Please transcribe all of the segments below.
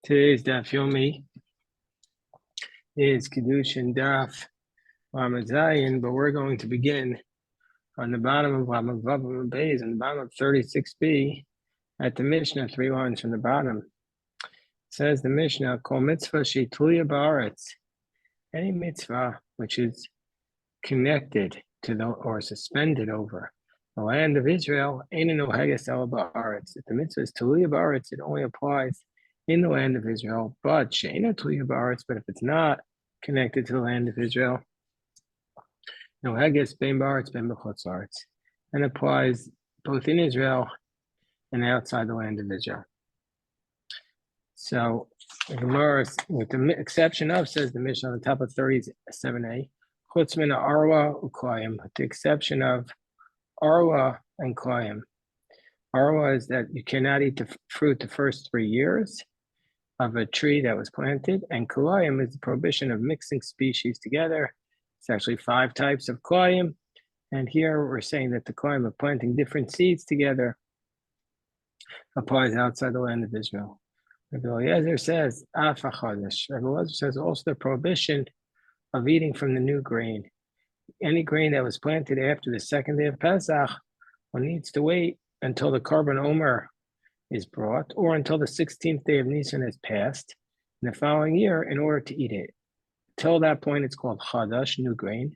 Today's Daf Yomi is Kiddushin Daf Lamed Zayin, but we're going to begin on the bottom of Lamed Vav Lamed Beis, on the bottom of 36b, at the Mishnah, 3 lines from the bottom. It says the Mishnah, Kol mitzvah sheitluya ba'aretz, any mitzvah which is connected to the or suspended over the land of Israel, ein noheges ela ba'aretz. If the mitzvah is tluya ba'aretz, it only applies in the land of Israel, but she'ena tluya ba'aretz, but if it's not connected to the land of Israel, noheges bein ba'aretz bein b'chutz la'aretz, and applies both in Israel and outside the land of Israel. So the Gemara, with the exception of, says the Mishnah on the top of 37a, chutz min arwa uklayim, with the exception of arwa and klayim. Arwa is that you cannot eat the fruit the first 3 years of a tree that was planted, and klayim is the prohibition of mixing species together. It's actually 5 types of klayim, and here we're saying that the klayim of planting different seeds together applies outside the land of Israel. Rabbi Eliezer says, Afa Chodesh. Rabbi Eliezer says also the prohibition of eating from the new grain. Any grain that was planted after the 2nd day of Pesach, one needs to wait until the Korban Omer is brought, or until the 16th day of Nisan has passed in the following year in order to eat it. Till that point, it's called Chadash, new grain.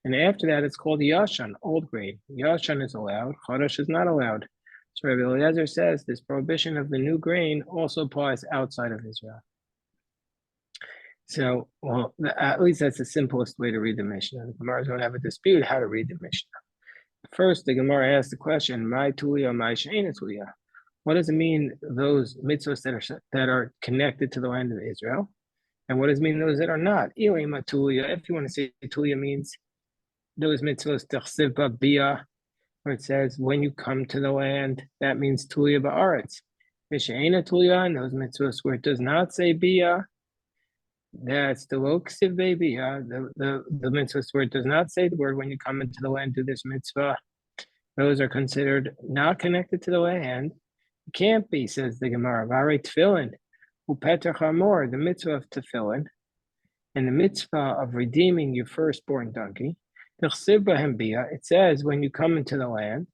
And after that, it's called Yashan, old grain. Yashan is allowed, Chadash is not allowed. So Rabbi Eliezer says this prohibition of the new grain also applies outside of Israel. So, well, at least that's the simplest way to read the Mishnah. The Gemara is going to have a dispute how to read the Mishnah. First, the Gemara asks the question, "My tulia, my she'ena tulia." What does it mean, those mitzvahs that are connected to the land of Israel? And what does it mean, those that are not? If you want to say tulia means those mitzvahs, t'chsiv ba'biyah, where it says, when you come to the land, that means tulia ba'aretz. She'ena tulia, and those mitzvahs where it does not say biyah, that's the loksiv biyah, the mitzvahs where it does not say the word, when you come into the land, do this mitzvah. Those are considered not connected to the land. It can't be, says the Gemara. V'arei tefillin, u'peter chamor, the mitzvah of tefillin, and the mitzvah of redeeming your firstborn donkey. It says when you come into the land,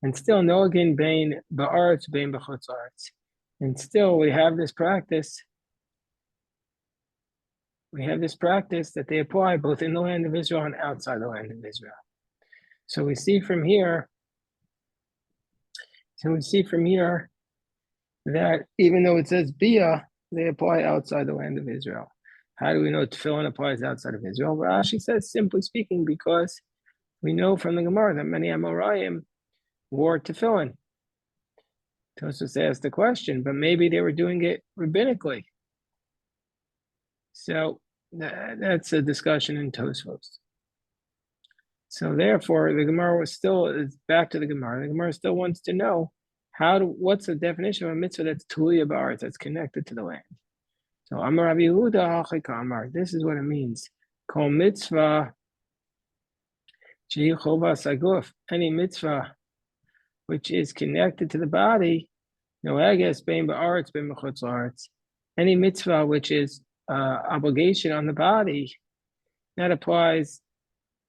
and still noagin bein ba'aretz bein b'chutz la'aretz, and still we have this practice. We have this practice that they apply both in the land of Israel and outside the land of Israel. So we see from here. That even though it says biyah, they apply outside the land of Israel. How do we know tefillin applies outside of Israel? Rashi says, simply speaking, because we know from the Gemara that many Amoraim wore tefillin. Tosfos asked the question, but maybe they were doing it rabbinically. So that's a discussion in Tosfos. So therefore, the Gemara is back to the Gemara. The Gemara still wants to know what's the definition of a mitzvah that's tulia ba'aretz, that's connected to the land. So Amar Rabbi Yehuda Hachika Amar, this is what it means. Kol mitzvah shehi chovas haguf, any mitzvah which is connected to the body, noheges bein ba'aretz bein b'chutz la'aretz, any mitzvah which is obligation on the body, that applies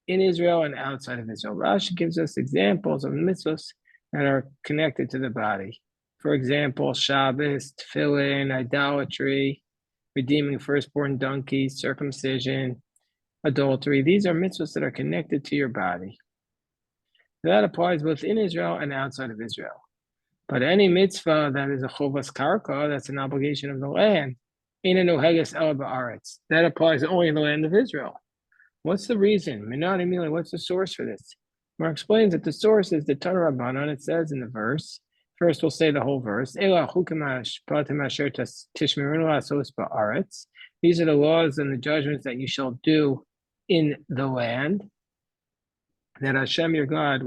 in Israel and outside of Israel. Rashi gives us examples of mitzvahs that are connected to the body. For example, Shabbos, tefillin, idolatry, redeeming firstborn donkeys, circumcision, adultery. These are mitzvahs that are connected to your body. That applies both in Israel and outside of Israel. But any mitzvah that is a chovas karka, that's an obligation of the land, eina noheges ela ba'aretz, that applies only in the land of Israel. What's the reason? What's the source for this? Mar explains that the source is the Torah Rabbanan. It says in the verse, first we'll say the whole verse, these are the laws and the judgments that you shall do in the land that Hashem your God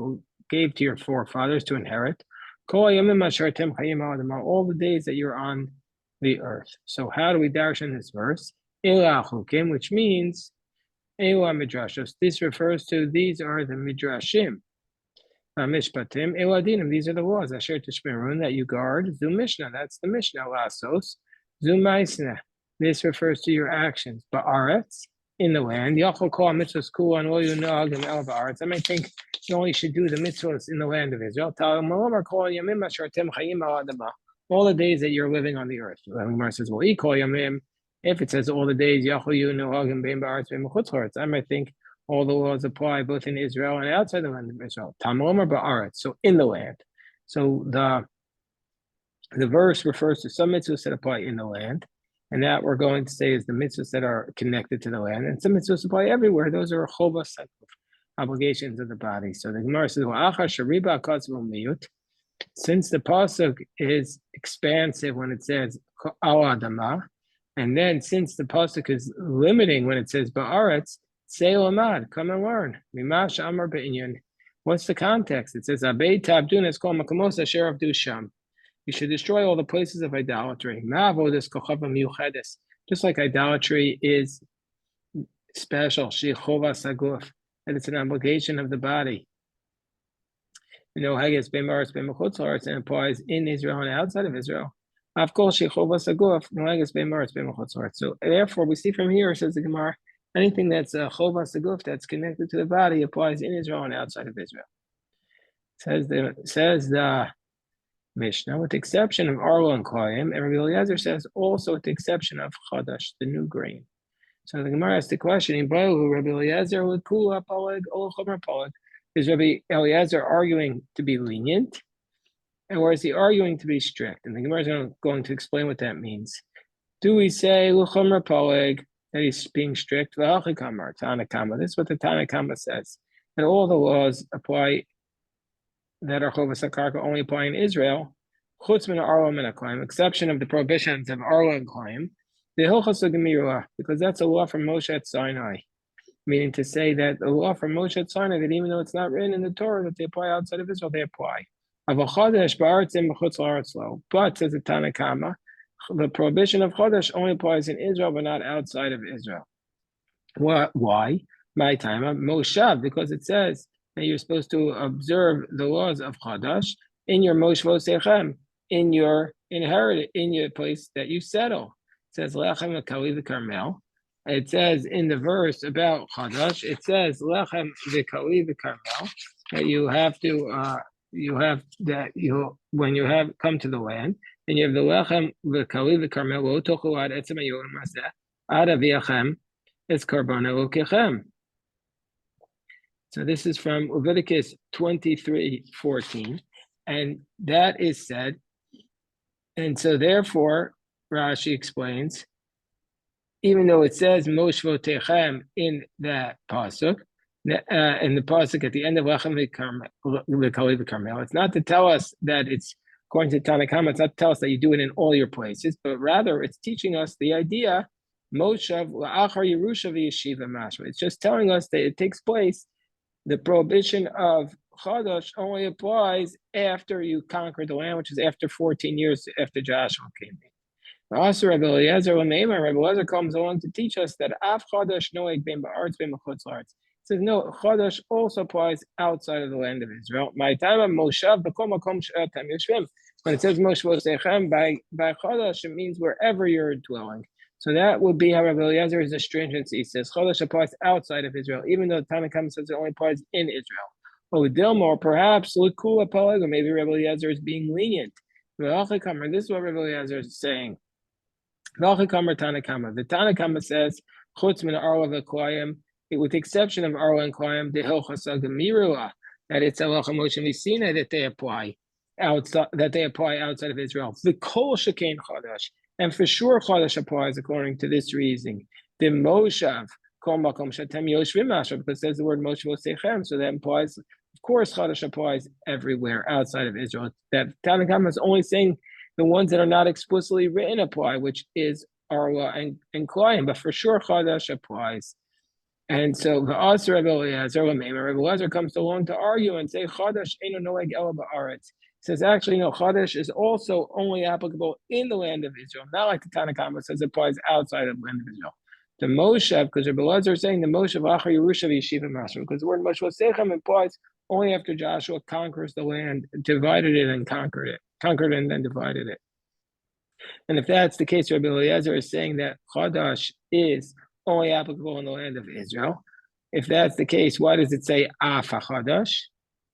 gave to your forefathers to inherit, all the days that you're on the earth. So how do we darshan this verse? Which means Midrashos. This refers to, these are the Midrashim. Mishpatim, Eladinim, these are the laws. Asher Tishmerun, that you guard. Zu Mishnah, that's the Mishnah. Lasos. Zu Maisna, this refers to your actions. Ba'aretz, in the land. Yachol Kol Mitzvahs Kul and all you know, and El Ba'aretz. I might think you only should do the mitzvahs in the land of Israel. All the days that you're living on the earth. Gemara says, well, if it says all the days, I might think all the laws apply both in Israel and outside the land of Israel. So in the land. So the verse refers to some mitzvahs that apply in the land, and that we're going to say is the mitzvahs that are connected to the land, and some mitzvahs apply everywhere. Those are chovas, obligations of the body. So the Gemara says, since the pasuk is expansive when it says al adama, and then since the pasuk is limiting when it says ba'aretz, say lamad, come and learn. Mimash amar be'inyan. What's the context? It says abei tabdun es kol makamos asher avdu sham. You should destroy all the places of idolatry. Ma'avodas kochava miuchedes. Just like idolatry is special, shechova saguf, and it's an obligation of the body. You know, Haggis Bemaris Bemachutzlaretz, and applies in Israel and outside of Israel. So therefore, we see from here, says the Gemara, anything that's a chovas aguf that's connected to the body applies in Israel and outside of Israel. Says the Mishnah, with the exception of Arlo and Koyim, and Rabbi Eliezer says also with the exception of Chadash, the new grain. So the Gemara asks the question: in Rabbi Eliezer would cool up is Rabbi Eliezer arguing to be lenient, or is he arguing to be strict? And the Gemara is going to explain what that means. Do we say Luchomer Poleg that he's being strict? V'hachikamar Tanakama. This is what the Tanakama says. And all the laws apply that are Chovas HaKarka only apply in Israel. Chutz min Arlo min HaKlayim, exception of the prohibitions of Arlo and Klayim. The Hilchos HaGemirah, because that's a law from Moshe at Sinai. Meaning to say that the law from Moshe at Sinai, that even though it's not written in the Torah, that they apply outside of Israel, they apply. But, says the Tanakama, the prohibition of Chodesh only applies in Israel, but not outside of Israel. Why? My time, Moshav, because it says that you're supposed to observe the laws of Chodesh in your Moshvo Sechem, in your inherited, in your place that you settle. It says, Lechem Kali the Carmel. It says in the verse about Chadash, it says Lechem v'Kali v'Karmel, that when you have come to the land, and you have the Lechem v'Kali v'Karmel lo tochu ad etzem hayom hazeh ad aviachem es karban elokechem. So this is from Leviticus 23:14, and that is said, and so therefore Rashi explains, even though it says Moshvo Techem in that pasuk, in the pasuk at the end of Lechem v'Kali Carmel, it's not to tell us that it's, according to Tanakama, it's not to tell us that you do it in all your places, but rather it's teaching us the idea Moshav la'achar Yerusha v'Yeshiva Mashma. It's just telling us that it takes place. The prohibition of Chadash only applies after you conquer the land, which is after 14 years after Joshua came in. Also, Rabbi Eliezer comes along to teach us that Af Chadash Noeg Ben Ba'aretz Ben B'chutz La'aretz. Says no, Chadash also applies outside of the land of Israel. My time of Moshav B'kol Makom She'atem Yoshvim. When it says Moshvo Sechem by Chadash, it means wherever you're dwelling. So that would be how Rabbi Eliezer is a stringency. He says Chadash applies outside of Israel, even though the Tanakh says it only applies in Israel. Or Dilmor, perhaps L'kula Paleg, or maybe Rabbi Eliezer is being lenient. This is what Rabbi Eliezer is saying. The Tanakama says, Chutz min Arla v'Klayim, with the exception of Arla and Klayim, the Hilchos HaGemirah, that it's Halacha Moshe Misina that they apply outside of Israel. The Kol Shekain Chadash, and for sure Chadash applies according to this reasoning. The Moshav Kol Makom Shetem Yoshvim Mashav, because it says the word Moshe Vosechem, so that implies, of course, Chadash applies everywhere outside of Israel. That Tanakama is only saying the ones that are not explicitly written apply, which is Arla and Klayim, but for sure Chadash applies. And so Rabbi Eliezer comes along to argue and say Chadash Eino Noeg Ela Ba'aretz. He says actually no, Chadash is also only applicable in the land of Israel, not like the Tanakama says it applies outside of the land of Israel. The Moshe, because Rabbi Eliezer is saying the Moshe Achar Yerusha Yeshiva Masra, because the word Moshe Sechem implies only after Joshua conquers the land, divided it and conquered and then divided it. And if that's the case, Rabbi Eliezer is saying that Chadash is only applicable in the land of Israel. If that's the case, why does it say Af HaChadash?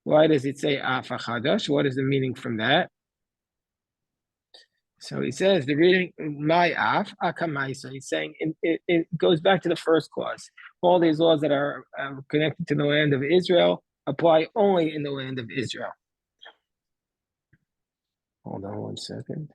Why does it say Af HaChadash? What is the meaning from that? So he says the reading my Af Akamaisa. He's saying it goes back to the first clause. All these laws that are connected to the land of Israel apply only in the land of Israel. Hold on 1 second.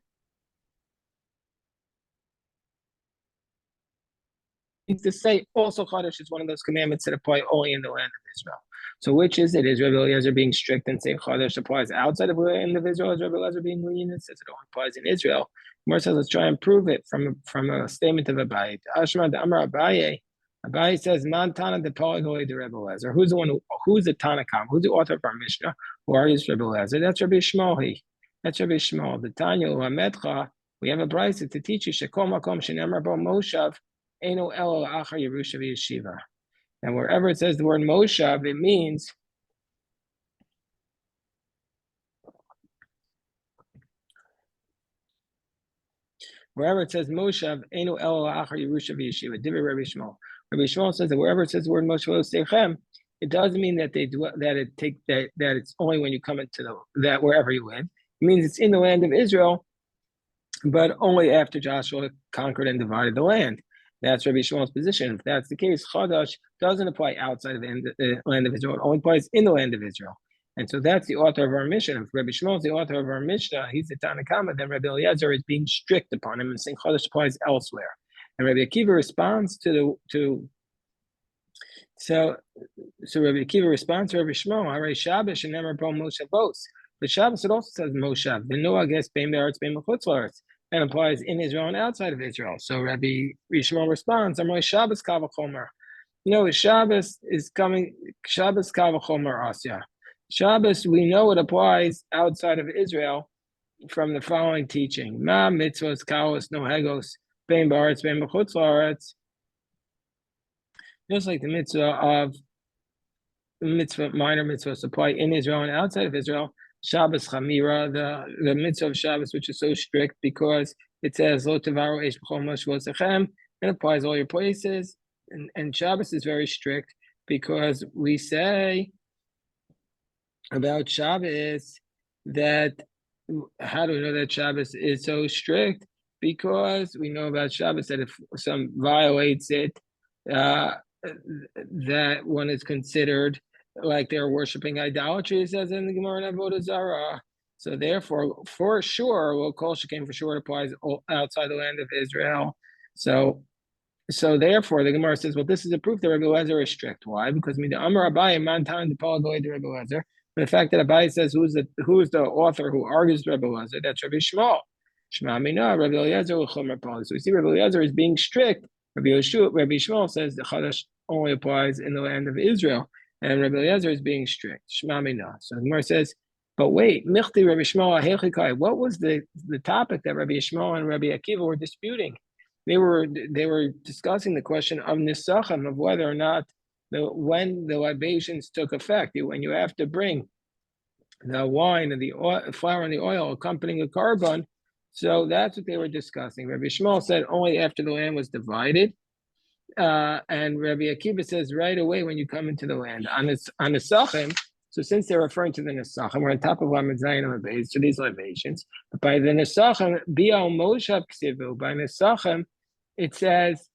To say also Chodesh is one of those commandments that apply only in the land of Israel. So which is it? Is Rabbi Eliezer being strict and saying Chodesh applies outside of the land of Israel? Is Rabbi Eliezer being lenient and says it only applies in Israel? Gemara says, let's try and prove it from a statement of Abaye. Ashma de Amar Abaye. Abaye says, Man Tana de Poligoi de Rabbi Eliezer. Who's the Tanakam? Who's the author of our Mishnah? Who argues Rabbi Eliezer? That's Rabbi Shmuel. That's Rabbi Shmuel. The Tanya U'Hamedcha. We have a brisa to teach you Shekol Makom Shenemar Bo Moshav. And wherever it says the word Moshav, it means wherever it says Moshav, Enu El Achar Yerusha V'Yeshiva. Divrei Rabbi Shmuel. Rabbi Shmuel says that wherever it says the word Moshav, it doesn't mean that it's only when you come into that wherever you live. It means it's in the land of Israel, but only after Joshua conquered and divided the land. That's Rabbi Shmuel's position. If that's the case, Chadash doesn't apply outside of the land of Israel. It only applies in the land of Israel. And so that's the author of our Mishnah. If Rabbi Shmuel is the author of our Mishnah, he's the Tanakama, then Rabbi Eliezer is being strict upon him and saying Chadash applies elsewhere. And Rabbi Akiva responds so Rabbi Akiva responds to Rabbi Shmuel, Harei Shabbos and never Bo Moshavos. But Shabbos it also says Moshav. The no, I guess, Bein Be'aretz, Bein B'chutz La'aretz. And applies in Israel and outside of Israel. So Rabbi Shmuel responds, I'm like, Shabbos Kavachomer. Shabbos is coming, Shabbos Kavachomer Asya. Shabbos, we know it applies outside of Israel from the following teaching. Ma mitzvos kaos no hegos, bein ba'aretz, bein b'chutz la'aretz. Just like the minor mitzvahs apply in Israel and outside of Israel, Shabbos Chamira, the mitzvah of Shabbos, which is so strict because it says Lo Tavaru Eish B'chol Mashvosechem, and applies all your places. And Shabbos is very strict because we say about Shabbos that how do we know that Shabbos is so strict? Because we know about Shabbos that if some violates it, that one is considered like they're worshiping idolatry, it says in the Gemara in Avodah Zarah. So therefore, for sure, well, Kol Shekem for sure applies outside the land of Israel. So therefore, the Gemara says, well, this is a proof that Rabbi Eliezer is strict. Why? Because the Amar Abaye man time to Paul Goy to Rabbi Eliezer. The fact that Abaye says who's the author who argues Rabbi Eliezer, that's Rabbi Shmuel. Shema Mina, Rabbi Eliezer Uchomer Paul. So we see Rabbi Eliezer is being strict. Rabbi Shmuel says the Chadash only applies in the land of Israel. And Rabbi Eliezer is being strict. Shema Mina. So the Gemara says, but wait, Michti Rabbi Shmuel, what was the topic that Rabbi Shmuel and Rabbi Akiva were disputing? They were discussing the question of nisachim, of whether or not when the libations took effect, when you have to bring the wine and the flour and the oil accompanying a carbon. So that's what they were discussing. Rabbi Shmuel said only after the land was divided. And Rabbi Akiva says right away when you come into the land on Nesachim. So since they're referring to the Nesachim, we're on top of Lamed Zayin on the base, so these libations. But by the Nesachim, Bial Moshav Ksivu, by Nesachim, it says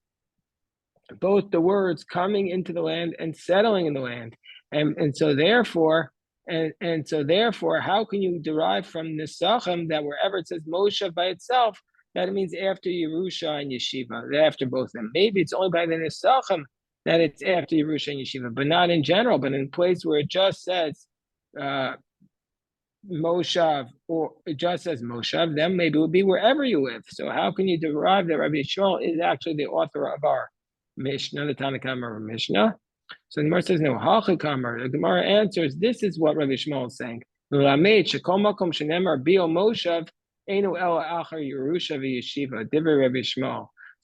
both the words coming into the land and settling in the land. And so therefore, how can you derive from Nesachim that wherever it says Moshav by itself, that it means after Yerusha and Yeshiva, after both of them. Maybe it's only by the Nesachim that it's after Yerusha and Yeshiva, but not in general, but in a place where it just says Moshav, or it just says Moshav, then maybe it would be wherever you live. So how can you derive that Rabbi Shmuel is actually the author of our Mishnah, the Tanakh of our Mishnah? So the Gemara says, no, Hachikamer. The Gemara answers, this is what Rabbi Shmuel is saying. So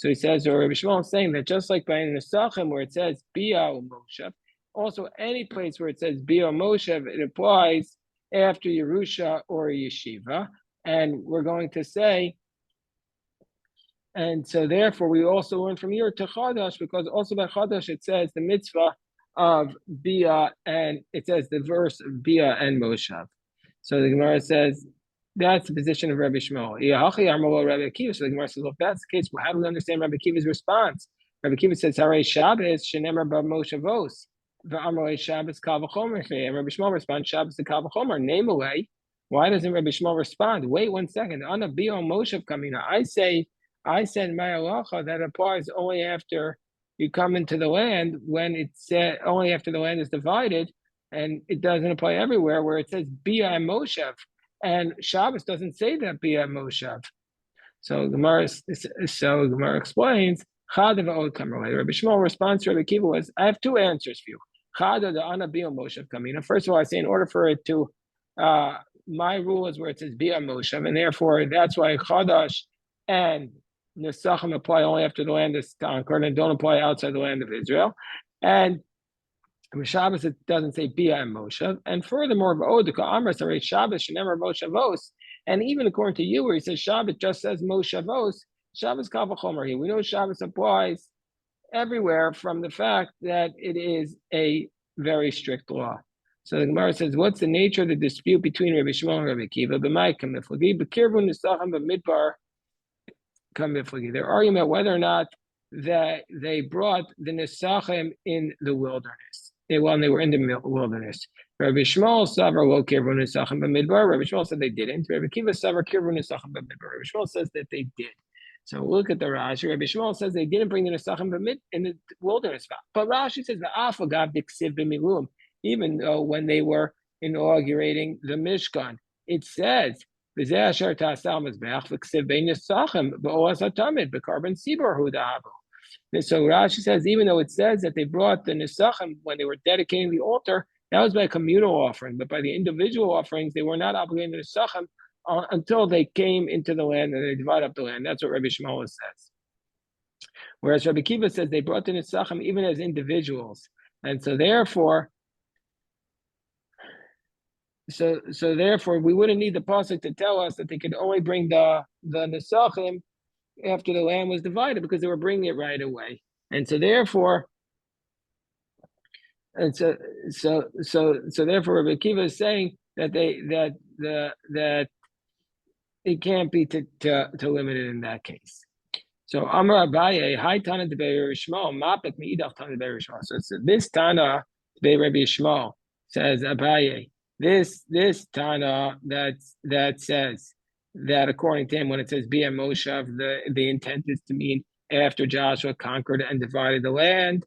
he says, or Rabbi Shmuel is saying that just like by Nesachim where it says Bia Moshe, Also, any place where it says Bia Moshev, it applies after Yerusha or Yeshiva. And we're going to say, and so therefore we also learn from here to Chadash, because also by Chadash it says the mitzvah of Bia, and it says the verse of Bia and Moshev. So the Gemara says, that's the position of Rabbi Shmuel. Rabbi Akiva. So the Gemara says, well, if that's the case, well, how do we understand Rabbi Akiva's response? Rabbi Akiva says, Harei Shabbos, Shenemar Ba Moshe Vos, V'Amarei Shabbos Kal V'chomer. And Rabbi Shmuel responds, Shabbos to Kal V'chomer. Name away. Why doesn't Rabbi Shmuel respond? Wait 1 second. Anna Bio Moshe Kamina. I said my halacha that applies only after you come into the land, when it said only after the land is divided, and it doesn't apply everywhere where it says Bia and Moshev. And Shabbos doesn't say that Bia and Moshev. So Gemara explains, Chada v'od kamer. Rabbi Shmuel response to Rabbi Akiva was, I have 2 answers for you. Chada the Ana Bia Moshev Kamina. First of all, I say in order for it to, my rule is where it says Bia Moshev, and therefore that's why Chadash and Nesachim apply only after the land is conquered and don't apply outside the land of Israel. And Shabbos, it doesn't say Bia and Moshe. And furthermore, Shabbos, Moshavos. And even according to you, where he says Shabbos just says Moshavos, Shabbos Kavachomer. We know Shabbos applies everywhere from the fact that it is a very strict law. So the Gemara says, what's the nature of the dispute between Rabbi Shmuel and Rabbi Akiva? They're arguing about whether or not that they brought the Nesachim in the wilderness. When they were in the wilderness. Rabbi Shmuel Savar lo kirvu Nesachim b'midbar. Rabbi Shmuel said they didn't. Rabbi Akiva Savar kirvu Nesachim b'midbar. Rabbi Shmuel says that they did. So look at the Rashi. Rabbi Shmuel says they didn't bring the Nesachim in the wilderness. But Rashi says the Afagav diksiv b'milum. Even though when they were inaugurating the Mishkan, it says v'zeh asher ta'asal mizbeach v'ksiv bein Nesachim b'oas hatamid b'karban sibor hu da'avu. So Rashi says, even though it says that they brought the Nesachim when they were dedicating the altar, that was by a communal offering, but by the individual offerings, they were not obligated to Nesachim until they came into the land and they divide up the land. That's what Rabbi Shmuel says. Whereas Rabbi Akiva says they brought the Nesachim even as individuals. And so therefore, we wouldn't need the pasuk to tell us that they could only bring the Nesachim after the land was divided, because they were bringing it right away. And so therefore, therefore Rabbi Akiva is saying that that it can't be to limit it in that case. So Amar Abaye, Hi Tana de Rabbi Shmuel, Mapet Meidach Tana de Rabbi Shmuel. So this Tana de Rabbi Shmuel says Abaye, this Tana that says that according to him, when it says Bia Moshav, the intent is to mean after Joshua conquered and divided the land.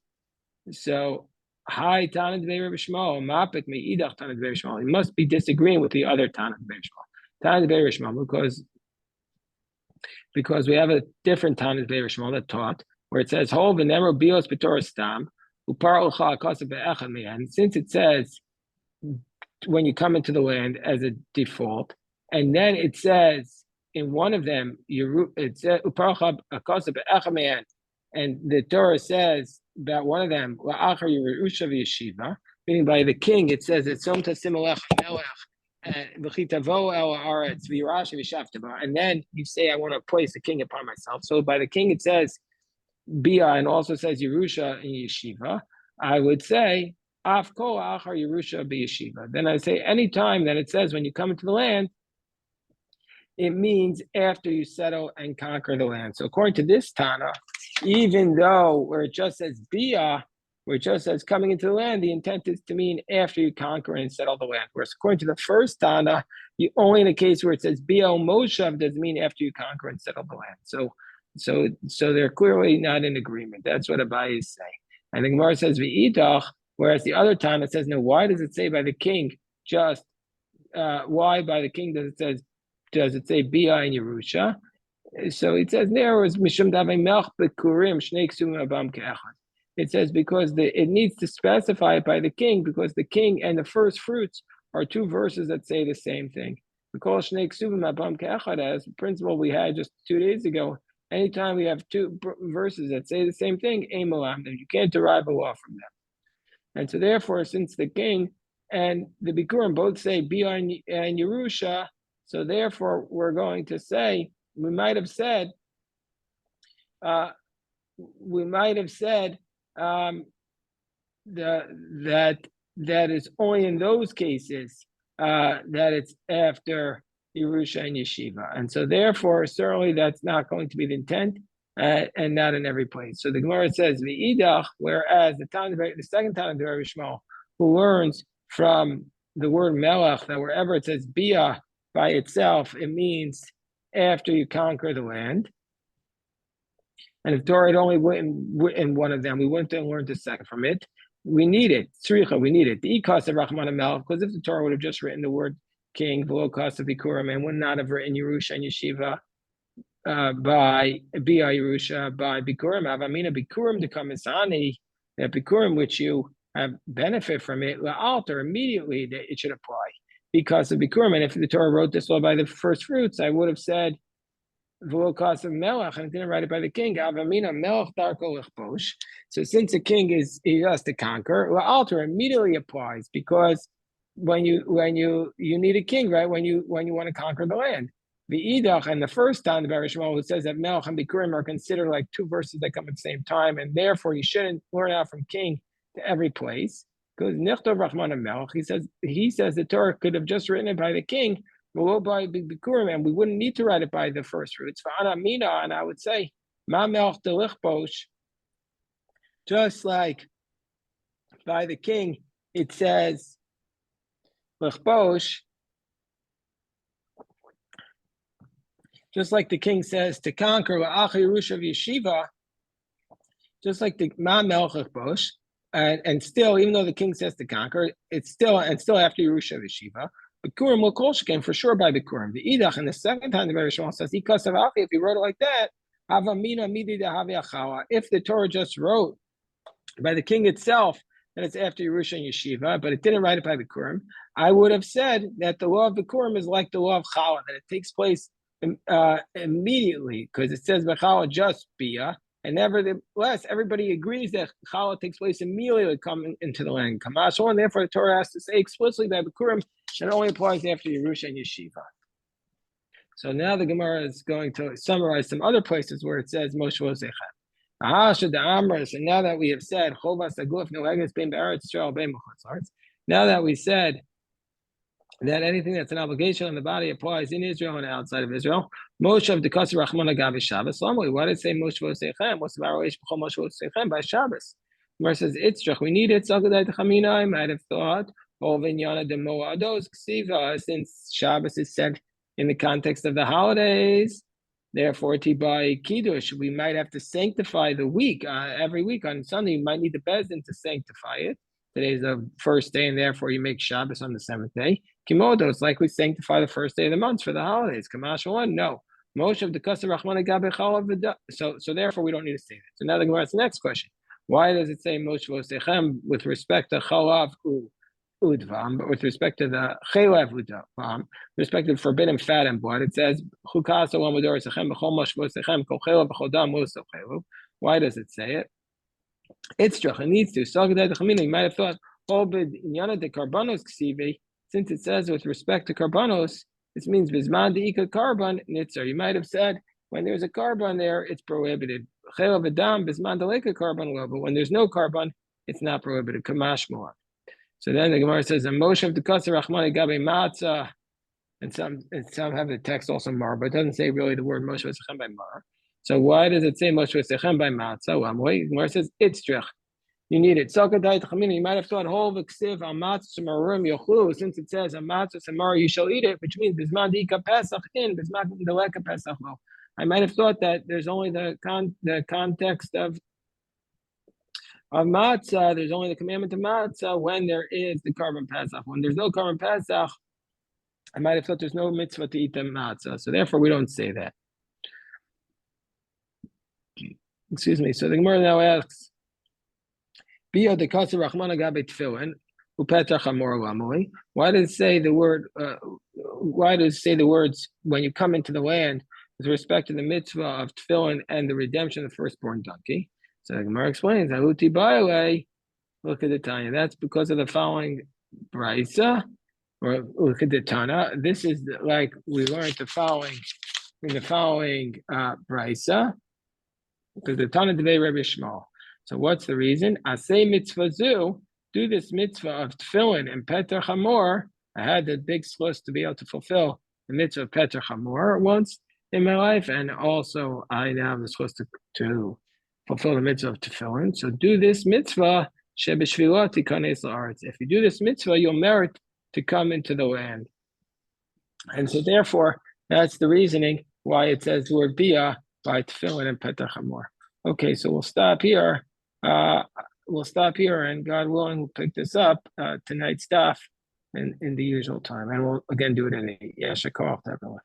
So, Hi Tanat Rabbi Shmuel, Mapik Meidach Tanat Rabbi Shmuel. He must be disagreeing with the other Tanat Rabbi Shmuel. Tanat Rabbi Shmuel, because we have a different Tanat Rabbi Shmuel that taught where it says Hol v'nemro bios b'torah stam upar olcha akasav be'echad me'an. And since it says when you come into the land as a default, and then it says in one of them, it says, and the Torah says about one of them, meaning by the king, it says, and then you say, I want to place a king upon myself. So by the king, it says, Bia, and also says Yerusha in Yeshiva. I would say, Afko Achar Yerusha B'Yeshiva. Then I say, anytime that it says when you come into the land, it means after you settle and conquer the land. So according to this Tana, even though where it just says Bia, where it just says coming into the land, the intent is to mean after you conquer and settle the land. Whereas according to the first Tana, you only in a case where it says Bia Moshav doesn't mean after you conquer and settle the land. So they're clearly not in agreement. That's what Abaye is saying. And the Gemara says V'idach, whereas the other Tana says, no, why does it say by the king just, why by the king does it say Bia in Yerusha? So it says there was Mishum Davei Melch Bekurim Shnei Ksumim Abam Ke'echad. It says because it needs to specify it by the king, because the king and the first fruits are 2 verses that say the same thing. We call Shnei Ksumim Abam Ke'echad as a principle we had just 2 days ago. Anytime we have 2 verses that say the same thing, you can't derive a law from them. And so therefore, since the king and the Bikurim both say Bia and Yerusha, so therefore we're going to say, we might have said um, that it's only in those cases that it's after Yerusha and Yeshiva. And so therefore, certainly that's not going to be the intent and not in every place. So the Gemara says, V'idach, whereas the second time of the Rebbe Shmuel, who learns from the word melech, that wherever it says bia by itself, it means after you conquer the land. And if Torah had only written one of them, we wouldn't have learned the second from it. We need it. Tzricha, we need it. The ikos of Rahman Melech, because if the Torah would have just written the word king, below cost of Bikurim, and would not have written Yerusha and Yeshiva by Bia Yerusha, by Bikurim, Avamina Bikurim to come Isani, that Bikurim which you have benefit from it, alter immediately that it should apply because of Bikurim. And if the Torah wrote this law by the first fruits, I would have said, V'lo of Melech, and it didn't write it by the king. Avamina Melech Darko Lichbosh. So since the king he has to conquer, alter immediately applies because when you need a king, right? When you want to conquer the land. The Idach, and the first time the Rebbe Shmuel says that Melech and Bikurim are considered like two verses that come at the same time, and therefore you shouldn't learn out from king to every place. Because Nichtov Rahman and Melech, he says the Torah could have just written it by the king, by Bikurim, and we wouldn't need to write it by the first fruits. And I would say, Ma Melech de Lichbosh, just like by the king, it says Lichbosh, just like the king says to conquer La'ach Yerusha Yeshiva, just like the Ma Melech Lichbosh, and still, even though the king says to conquer, it's still after Yerusha Yeshiva. Bikurim will call Shekem for sure by Bikurim. The Idach, and the second time the Rebbe Shmuel says, if he wrote it like that, if the Torah just wrote by the king itself, that it's after Yerusha and Yeshiva, but it didn't write it by Bikurim, I would have said that the law of Bikurim is like the law of Chala, that it takes place immediately, because it says B'chala just Bia, and nevertheless, everybody agrees that Chala takes place immediately coming into the land. Kamash, and therefore the Torah has to say explicitly by Bikurim that only applies after Yerusha and Yeshiva. So now the Gemara is going to summarize some other places where it says Moshe Vosechem. And now that we have said now that we said that anything that's an obligation on the body applies in Israel and outside of Israel, Moshe of the Kasser Rachman Agav Shabbos. Why did it say Moshe Vosechem? What's the Moshe Vosechem by Shabbos? Gemara says Itzrach. We need it. I might have thought since Shabbos is said in the context of the holidays, therefore, by Kiddush, we might have to sanctify the week. Every week on Sunday, you might need the Bezdin to sanctify it. Today is the first day, and therefore you make Shabbos on the seventh day. Kimodo, it's like we sanctify the first day of the month for the holidays. Kamash one, no. Most of the Kasser Rachman Agabe Chalav. So therefore, we don't need to say that. So now the Gemara asks the next question. Why does it say Moshe Vosechem with respect to Chalav Udvam, but with respect to the Chalav Udvam, with respect to the forbidden fat and blood, it says Chukas Olam Ador Sechem B'chol Moshe Vosechem Kol Chalav B'chol Dam Moso Chalav. Why does it say it? It's true. It needs to. You might have thought, since it says with respect to karbanos, this means bisman deika karban nitzer. You might have said when there's a karban there, it's prohibited. Chelav adam bisman deleka karban well, but when there's no karban, it's not prohibited. Kamash more. So then the Gemara says, "Moshe of the kasser rachman gabe matzah," and some have the text also mar, but it doesn't say really the word Moshe v'sechem by mar. So why does it say Moshe v'sechem by matzah? Well, Gemara says it's trich. You need it. You might have thought whole v'ksiv al matzah marum yochlu, since it says a matzah samar you shall eat it, which means bisman dika pesach in bisman deleka pesach lo. I might have thought that there's only the context of matzah. There's only the commandment of matzah when there is the carbon pesach. When there's no carbon pesach, I might have thought there's no mitzvah to eat the matzah. So therefore, we don't say that. Excuse me. So the Gemara now asks, why does it say the word? Why does it say the words when you come into the land with respect to the mitzvah of tefillin and the redemption of the firstborn donkey? So the Gemara explains, Look at the Tanya. That's because of the following brisa, or look at the Tana. This is like we learned the following in the following brisa, because the Tana today Rabbi Shmuel. So what's the reason? Asay mitzvah zu, do this mitzvah of tefillin and Peter Chamor. I had the big schluss to be able to fulfill the mitzvah of Peter Chamor once in my life, and also I now have the schluss to fulfill the mitzvah of tefillin. So do this mitzvah. If you do this mitzvah, you'll merit to come into the land. And so therefore, that's the reasoning why it says the word bia by tefillin and petach hamor. Okay, so we'll stop here. And God willing, we'll pick this up tonight's stuff in the usual time. And we'll again do it in the Yeshua Koach, everyone.